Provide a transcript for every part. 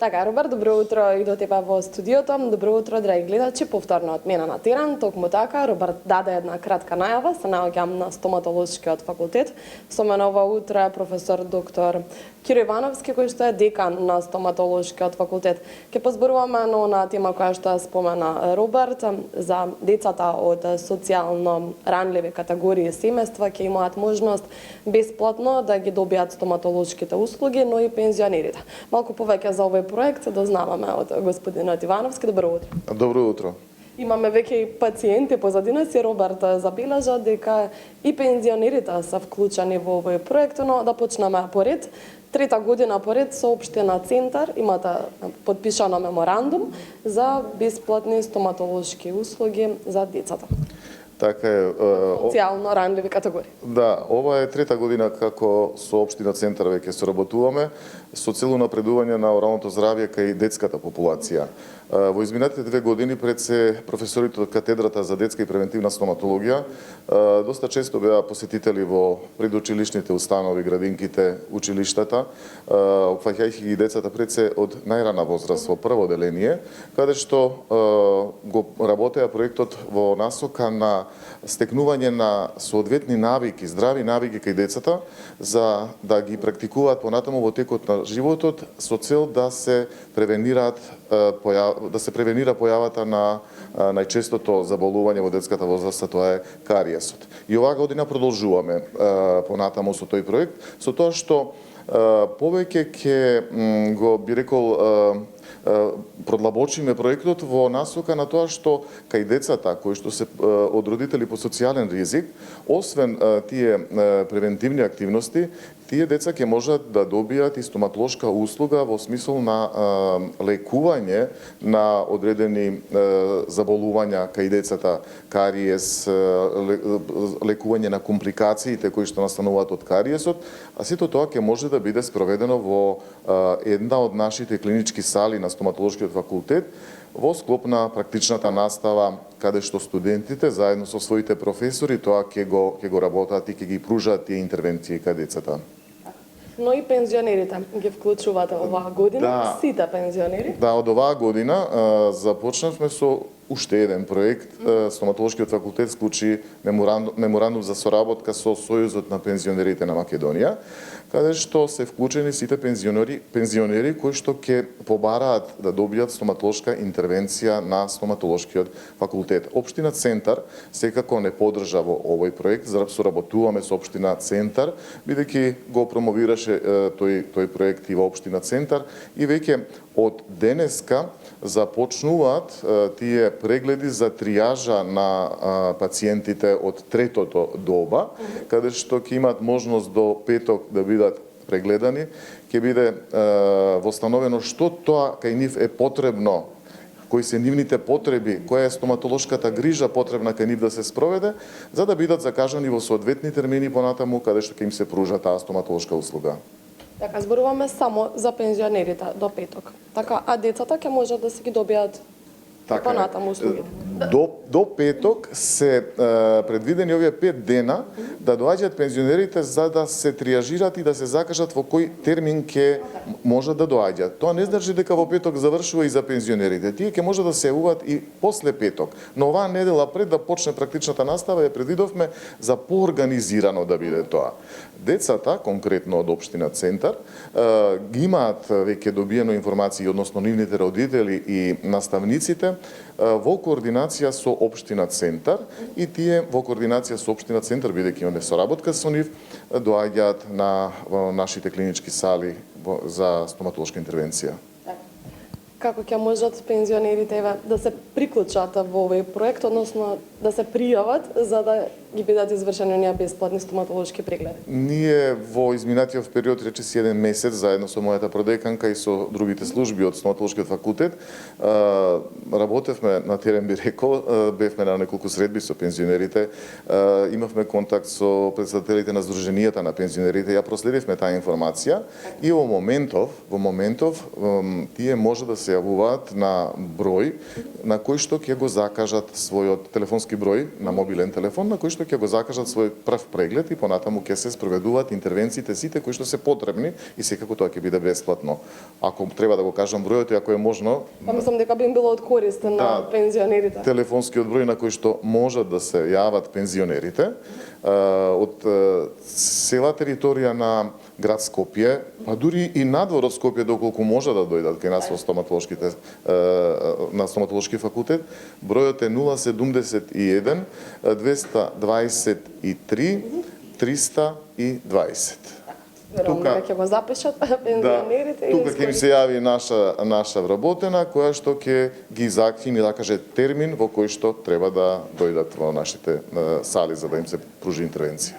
Така, Роберт, добро утро и до тебе во студиото. Добро утро, драги гледачи, повторно од мене на терен. Токму така, Роберт даде една кратка најава. Се наоѓам на стоматолошкиот факултет. Со мене ова утро е професор доктор Киро Ивановски, кој што е декан на стоматолошкиот факултет. Ке позборуваме на она тема која што спомена Роберт за децата од социјално ранливи категории семејства ќе имаат можност бесплатно да ги добијат стоматолошките услуги, но и пензионерите. Малку повеќе за овој проект дознаваме од господинот Ивановски. Добро утро. Добро утро. Имаме веќе и пациенти позади нас и Роберт забележа дека и пензионерите се вклучени во овој проект, но да почнеме поред. Трета година поред со општина Центар имате подпишано меморандум за бесплатни стоматолошки услуги за децата. Така е. Социјално ранливи категории. Да, ова е трета година како со општина Центар веќе соработуваме со цел напредување на оралното здравје кај детската популација. Во изминатите 2 години пред се професорите од катедрата за детска и превентивна стоматологија доста често беа посетители во предучилишните установи, градинките, училиштата, опфаќајќи ги децата пред се од најрана возраст во прво деление, каде што го работеа проектот во насока на стекнување на соодветни навики, здрави навики кај децата, за да ги практикуваат понатаму во текот на животот со цел да се превенира појавата на најчестото заболување во детската возраст, тоа е кариесот. И оваа година продолжуваме понатаму со тој проект, со тоа што повеќе ќе го би рекол продлабочиме проектот во насока на тоа што кај децата кои што се од родители по социјален ризик, освен тие превентивни активности, тие деца ќе можат да добијат и стоматолошка услуга во смисол на лекување на одредени заболувања кај децата, кариес, лекување на компликациите кои што настануваат од кариесот, а сето тоа ќе може да биде спроведено во една од нашите клинички сали на стоматолошкиот факултет во склоп на практичната настава, каде што студентите заедно со своите професори тоа ќе го работат и ќе ги пружат тие интервенции кај децата. Но и пензионерите ги вклучувате оваа година, да, сите пензионери? Да, од оваа година започнавме со уште еден проект. Стоматолошкиот факултет склучи меморандум за соработка со Сојузот на пензионерите на Македонија, каде што се вклучени сите пензионери кои што ќе побараат да добијат стоматолошка интервенција на стоматолошкиот факултет. Општина Центар секако не поддржа во овој проект, соработуваме со општина Центар, бидејќи го промовираше тој проект и во општина Центар и веќе од денеска започнуваат тие прегледи за триажа на пациентите од третото доба, каде што ќе имаат можност до петок да бидат прегледани, ќе биде востановено што тоа кај нив е потребно, кои се нивните потреби, која е стоматолошката грижа потребна кај нив да се спроведе, за да бидат закажани во соодветни термини понатаму каде што ќе им се пружа таа стоматолошка услуга. Така, зборуваме само за пензионерите до петок. Така, а децата ќе можат да се ги добијат понатаму услугите. До петок се предвидени овие 5 дена да доаѓаат пензионерите за да се триажираат и да се закажат во кој термин ќе можат да доаѓаат. Тоа не значи дека во петок завршува и за пензионерите. Тие ќе можат да се јавуваат и после петок. Но оваа недела пред да почне практичната настава ја предвидовме за поорганизирано да биде тоа. Децата, конкретно од општина Центар, ги имаат веќе добиено информации, односно нивните родители и наставниците, во координација со општина Центар и тие во координација со општина Центар, бидејќи имаме соработка со нив, доаѓаат на нашите клинички сали за стоматолошка интервенција. Како ќе можат пензионерите да се приклучат во овој проект, односно да се пријават за да ги бидат извршени оние бесплатни стоматолошки прегледи? Ние во изминатиот период, речиси 1 месец, заедно со мојата продеканка и со другите служби од стоматолошкиот факултет, работевме на терен, би рекол, бевме на неколку средби со пензионерите, имавме контакт со председателите на Сдруженијата на пензионерите, ја проследивме таа информација и во моментов тие може да се јавуваат на број на кој што ќе го закажат својот телефонски број на мобилен телефон, на кој што што ќе го закажат свој прв преглед и понатаму ќе се спроведуваат интервенциите сите кои што се потребни и секако тоа ќе биде бесплатно. Ако треба да го кажам бројот и ако е можно, Па мислам дека би им било од корист на пензионерите. Телефонскиот број на кој што можат да се јават пензионерите од цела територија на град Скопје, па дури и надвор од Скопје доколку може да дојдат кај нас во на стоматолошки факултет, бројот е 071 223 320. Верувам дека ќе го запишат пензионерите. Тука ќе ни се јави наша вработена која што ќе ги ми да каже термин во кој што треба да дојдат во нашите сали за да им се пружи интервенција.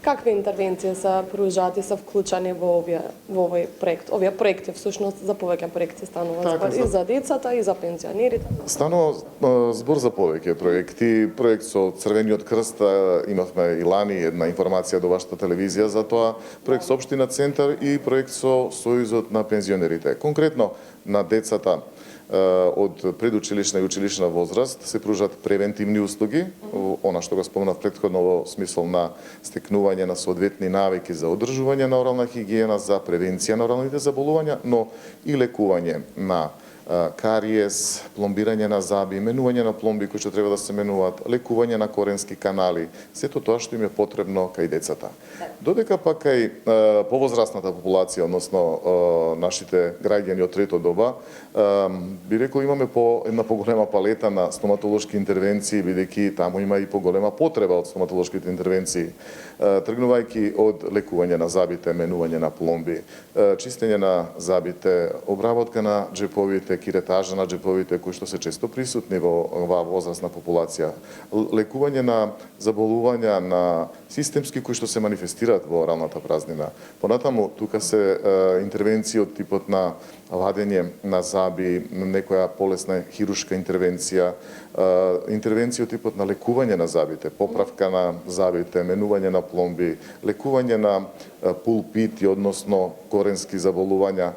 Какви интервенции се пружаат и се вклучени во овој проект? Овие проекти всушност за повеќе проекти станува збор и за децата и за пензионерите. Станува збор за повеќе проекти. Проект со Црвениот крст, имавме и лани една информација до вашата телевизија за тоа. Проект со Општина Центар и проект со Сојузот на пензионерите. Конкретно на децата од предучилишна и училишна возраст се пружат превентивни услуги, она што го спомнав претходно во смисол на стекнување на соодветни навики за одржување на орална хигиена, за превенција на оралните заболувања, но и лекување на кариес, пломбирање на зъби, менување на пломби кои што треба да се менуваат, лекување на коренски канали, сето тоа што им е потребно кај децата. Додека пак кај повозрастната популација, односно нашите граѓани од трето доба, би рекол имаме една поголема палета на стоматолошки интервенции, бидејќи таму има и поголема потреба од стоматолошките интервенции, тргнувајќи од лекување на зъбите, менување на пломби, чистење на зъбите, обработка на џеповите, киретажа на џеповите кои што се често присутни во оваа возрастна популација, лекување на заболувања на системски кои што се манифестираат во оралната празнина. Понатаму тука се интервенции од типот на вадење на зъби, некоја полесна хирушка интервенција, интервенција од типот на лекување на зъбите, поправка на зъбите, менување на пломби, лекување на пулпити, односно коренски заболувања.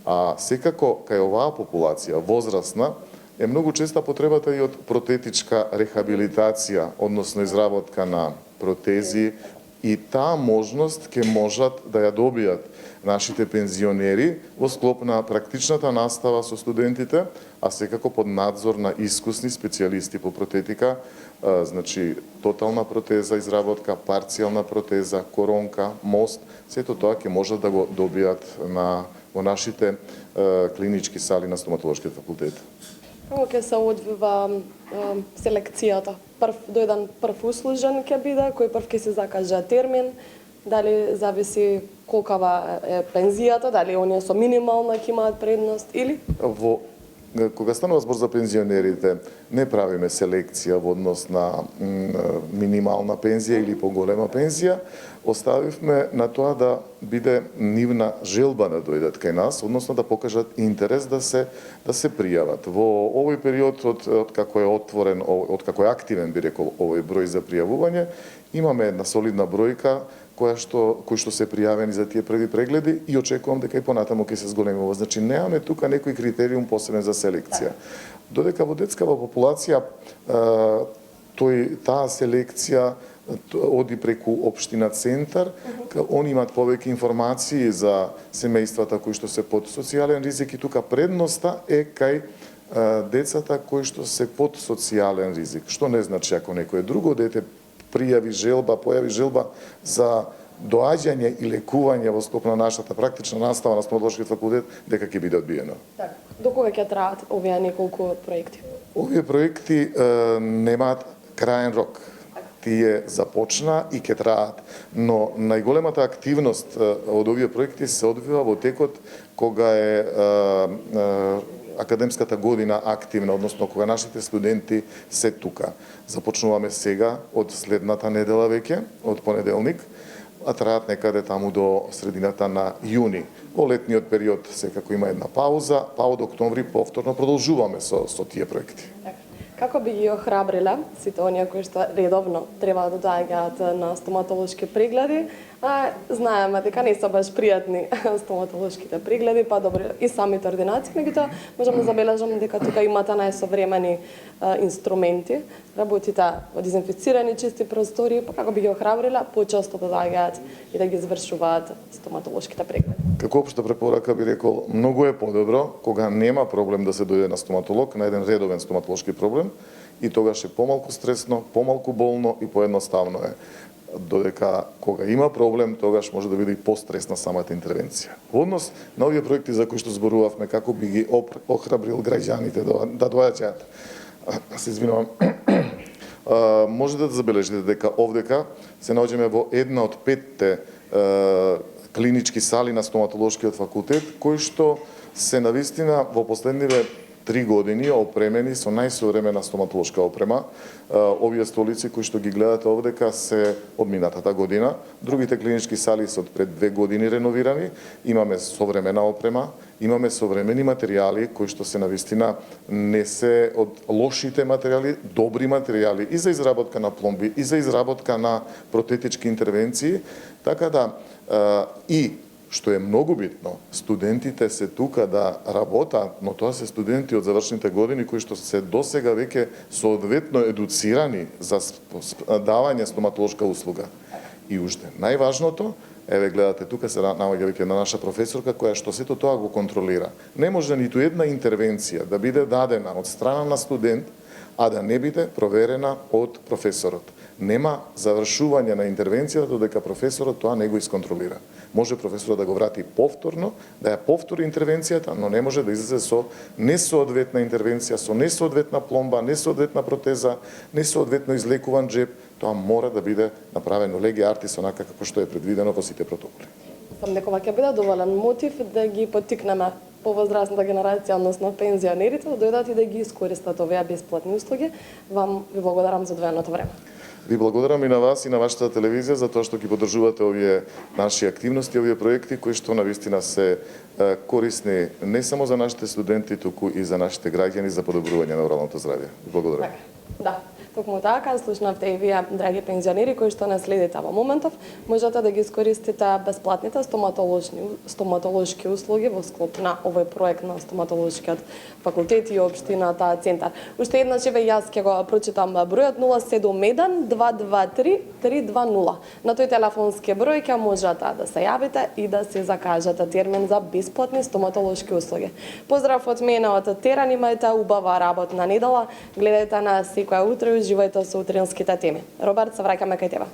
А секако кај оваа популација возрастна е многу честа потребата и од протетичка рехабилитација, односно изработка на протези, и таа можност ќе можат да ја добијат нашите пензионери во склоп на практичната настава со студентите, а секако под надзор на искусни специјалисти по протетика, значи тотална протеза изработка, парцијална протеза, коронка, мост, сето тоа ќе можат да го добијат во нашите клинички сали на стоматолошкиот факултет. Како ќе се одвива селекцијата? Дојдан прв услужен ќе биде, кој прв ќе се закаже термин, дали зависи колкава е пензијата, дали оние со минимална ќе имаат предност или? Кога станува збор за пензионерите, не правиме селекција во однос на минимална пензија или поголема пензија, оставивме на тоа да биде нивна желба да дојдат кај нас, односно да покажат интерес да се пријават. Во овој период од како е отворен, од како е активен, би рекол, овој број за пријавување, имаме една солидна бројка кои што се пријавени за тие први прегледи и очекувам дека и понатаму ќе се зголемува. Значи немаме тука некој критериум посебен за селекција. Додека во детскава популација таа селекција оди преку Општина Центар, они имаат повеќе информации за семејствата кои што се под социјален ризик и тука предноста е кај децата кои што се под социјален ризик. Што не значи ако некое друго дете појави желба за доаѓање и лекување во склоп на нашата практична настава на стоматолошкиот факултет, дека ќе биде одбиено. До кога ќе траат овие неколку проекти? Овие проекти немаат краен рок. Тие започна и ќе траат, но најголемата активност од овие проекти се одвива во текот кога е академската година активна, односно кога нашите студенти се тука. Започнуваме сега од следната недела веќе, од понеделник, а траат некаде таму до средината на јуни. Во летниот период секако има една пауза, па од октомври повторно продолжуваме со тие проекти. Како би ги охрабриле сите оние кои што редовно треба да доаѓаат на стоматолошки прегледи, а знаеме дека не се баш пријатни стоматолошките прегледи, па добро и самите ординации, меѓутоа можам да забележам дека тука имате најсовремени инструменти, работите во дезинфицирани чисти простори, па како би ги охрабрила почесто да доаѓаат и да ги извршуваат стоматолошките прегледи. Како општа препорака би рекол, многу е подобро кога нема проблем да се дојде на стоматолог, на еден редовен стоматолошки проблем, и тогаш е помалку стресно, помалку болно и поедноставно е. Додека кога има проблем, тогаш може да биде и постресна самата интервенција. Во однос на овие проекти за кои што зборувавме, како би ги охрабрил граѓаните да доаѓаат, се извинувам, може да забележите дека овдека се наоѓаме во една од 5 клинички сали на стоматолошкиот факултет, кои што се навистина во последниве 3 години опремени со најсовремена стоматолошка опрема. Овие столици кои што ги гледате овдека се од минатата година. Другите клинички сали се од пред 2 години реновирани. Имаме современа опрема, имаме современи материјали кои што се навистина не се од лошите материјали, добри материјали и за изработка на пломби, и за изработка на протетички интервенции, така да и што е многу битно, студентите се тука да работат, но тоа се студенти од завршните години кои што се досега веќе соодветно едуцирани за давање стоматолошка услуга. И уште најважното, еве гледате тука се наоѓа веќе на наша професорка која што сето тоа го контролира. Не може ниту една интервенција да биде дадена од страна на студент, а да не биде проверена од професорот. Нема завршување на интервенцијата додека професорот тоа не го исконтролира. Може професорот да го врати повторно, да ја повтори интервенцијата, но не може да излезе со несоодветна интервенција, со несоодветна пломба, несоодветна протеза, несоодветно излекуван джеб. Тоа мора да биде направено леги артис онака како што е предвидено во сите протоколи. Сам дека ќе биде доволен мотив да ги поттикнеме повозрастната генерација, односно пензионерите, да дојдат и да ги искористат овие бесплатни услуги. Вам ви благодарам за одвоеното време. Ви благодарам и на вас и на вашата телевизија за тоа што ги поддржувате овие наши активности, овие проекти кои што навистина се корисни не само за нашите студенти, туку и за нашите граѓани за подобрување на оралното здравје. Ви благодарам. Да. Токму така, слушнавте и вие, драги пензионери, кои што не следите во моментов, можете да ги искористите бесплатните стоматолошки услуги во склоп на овој проект на стоматолошкиот факултет и општината Центар. Уште еднаш еве јас ќе го прочитам бројот 071 223 320. На тој телефонски број ќе можете да се јавите и да се закажете термин за бесплатни стоматолошки услуги. Поздрав од мене од терен, имајте убава работна недела, гледајте на секоја утро и уживајте со утринските теми. Роберт, се враќаме кај тебе.